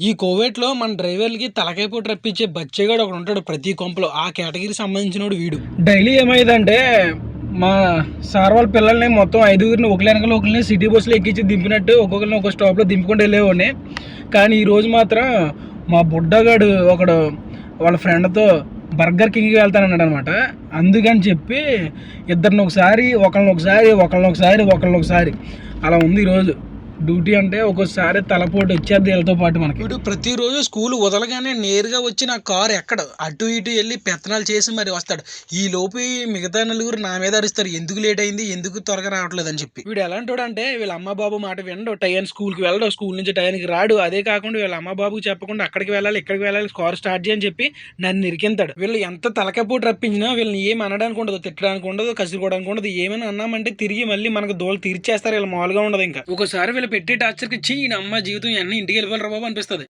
ఈ కోవేట్‌లో మన డ్రైవర్‌లకి తలకాయ పోటు రప్పించే బచ్చేగాడు ఒకడుంటాడు ప్రతి కొంపలో. ఆ కేటగిరీకి సంబంధించినోడు వీడు. డైలీ ఏమైందంటే, మా సార్ వాళ్ళ పిల్లల్ని మొత్తం ఐదుగురిని ఒకళ్ళెనకాల ఒకళ్ళని సిటీ బస్సులో ఎక్కించి దింపినట్టు ఒక్కొక్కరిని ఒక స్టాప్‌లో దింపుకుంటూ వెళ్ళేవాడిని. కానీ ఈరోజు మాత్రం మా బుడ్డగాడు ఒకడు వాళ్ళ ఫ్రెండ్‌తో బర్గర్ కింగ్‌కి వెళ్తానన్నాడనమాట. అందుకని చెప్పి ఇద్దరిని ఒకసారి, ఒకళ్ళనొకసారి అలా ఉంది ఈరోజు. డ్యూటీ అంటే ఒక్కోసారి తలపోటు వచ్చేది వీళ్ళతో పాటు మనకి. వీడు ప్రతిరోజు స్కూల్ వదలగానే నేరుగా వచ్చి నా కారు ఎక్కడు, అటు ఇటు వెళ్ళి పెత్తనాలు చేసి మరి వస్తాడు. ఈ లోపు ఈ మిగతా నలుగురు నా మీద అరుస్తారు, ఎందుకు లేట్ అయింది, ఎందుకు త్వరగా రావట్లేదు అని చెప్పి. వీడు ఎలాంటోడు అంటే వీళ్ళ అమ్మ బాబు మాట వినడు, టైం స్కూల్కి వెళ్ళడు, స్కూల్ నుంచి టైంకి రాడు. అదే కాకుండా వీళ్ళ అమ్మ బాబుకి చెప్పకుండా అక్కడికి వెళ్ళాలి ఇక్కడికి వెళ్ళాలి కారు స్టార్ట్ చేయని చెప్పి నన్ను ఇరికింతాడు. వీళ్ళు ఎంత తలకపోటు రప్పించినా వీళ్ళని ఏం అనడానికి ఉండదు, తిట్టడానికి ఉండదు, కసురుకోవడానికి ఉండదు. ఏమైనా అన్నామంటే తిరిగి మళ్ళీ మనకు దోలు తీర్చేస్తారు. వీళ్ళు మామూలుగా ఉండదు. ఇంకా ఒకసారి వీళ్ళు పెట్టే టార్చర్కి ఇచ్చి ఈయన అమ్మ జీవితం అన్నీ ఇంటికి వెళ్ళిపోవాలి బాబు అనిపిస్తుంది.